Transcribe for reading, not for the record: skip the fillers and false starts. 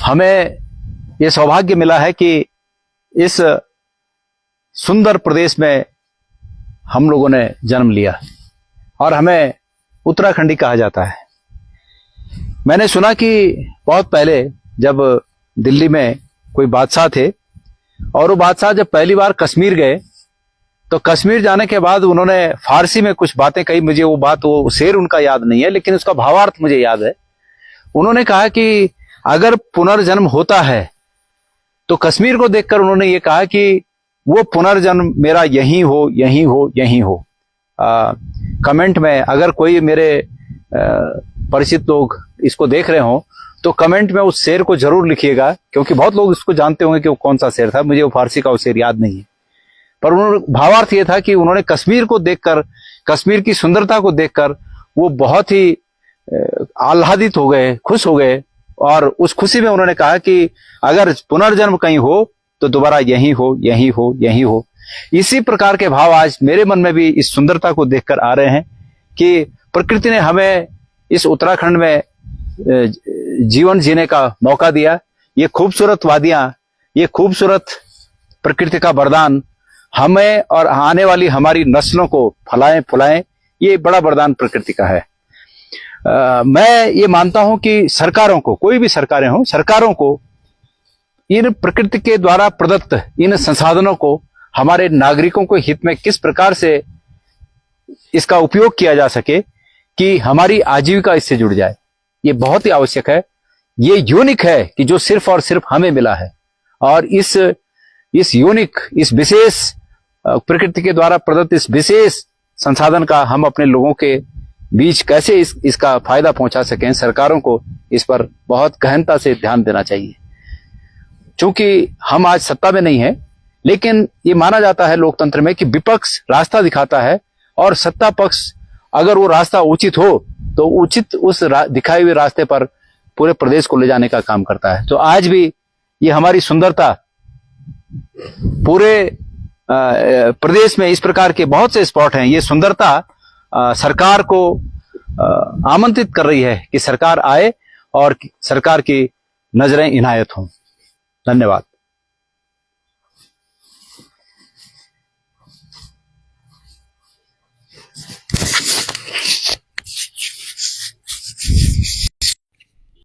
हमें ये सौभाग्य मिला है कि इस सुंदर प्रदेश में हम लोगों ने जन्म लिया और हमें उत्तराखंडी कहा जाता है। मैंने सुना कि बहुत पहले जब दिल्ली में कोई बादशाह थे और वो बादशाह जब पहली बार कश्मीर गए तो कश्मीर जाने के बाद उन्होंने फारसी में कुछ बातें कही। मुझे वो शेर उनका याद नहीं है, लेकिन उसका भावार्थ मुझे याद है। उन्होंने कहा कि अगर पुनर्जन्म होता है तो कश्मीर को देखकर उन्होंने ये कहा कि वो पुनर्जन्म मेरा यहीं हो, यहीं हो, यहीं हो। कमेंट में अगर कोई मेरे परिचित लोग इसको देख रहे हो तो कमेंट में उस शेर को जरूर लिखिएगा, क्योंकि बहुत लोग इसको जानते होंगे कि वो कौन सा शेर था। मुझे वो फारसी का वो शेर याद नहीं है, पर उन्होंने भावार्थ ये था कि उन्होंने कश्मीर को देखकर, कश्मीर की सुंदरता को देखकर वो बहुत ही आह्लादित हो गए, खुश हो गए, और उस खुशी में उन्होंने कहा कि अगर पुनर्जन्म कहीं हो तो दोबारा यहीं हो, यहीं हो, यहीं हो। इसी प्रकार के भाव आज मेरे मन में भी इस सुंदरता को देखकर आ रहे हैं कि प्रकृति ने हमें इस उत्तराखंड में जीवन जीने का मौका दिया। ये खूबसूरत वादियां, ये खूबसूरत प्रकृति का वरदान हमें और आने वाली हमारी नस्लों को फलाएं फुलाएं, ये बड़ा वरदान प्रकृति का है। मैं ये मानता हूं कि सरकारों को, कोई भी सरकारें हों, सरकारों को इन प्रकृति के द्वारा प्रदत्त इन संसाधनों को हमारे नागरिकों को हित में किस प्रकार से इसका उपयोग किया जा सके कि हमारी आजीविका इससे जुड़ जाए, ये बहुत ही आवश्यक है। ये यूनिक है कि जो सिर्फ और सिर्फ हमें मिला है, और इस यूनिक, इस विशेष प्रकृति के द्वारा प्रदत्त इस विशेष संसाधन का हम अपने लोगों के बीच कैसे इसका फायदा पहुंचा सकें, सरकारों को इस पर बहुत गहनता से ध्यान देना चाहिए। क्योंकि हम आज सत्ता में नहीं है, लेकिन ये माना जाता है लोकतंत्र में कि विपक्ष रास्ता दिखाता है और सत्ता पक्ष अगर वो रास्ता उचित हो तो उचित उस दिखाए हुए रास्ते पर पूरे प्रदेश को ले जाने का काम करता है। तो आज भी ये हमारी सुंदरता, पूरे प्रदेश में इस प्रकार के बहुत से स्पॉट हैं। ये सुंदरता सरकार को आमंत्रित कर रही है कि सरकार आए और सरकार की नजरें इनायत हों। धन्यवाद।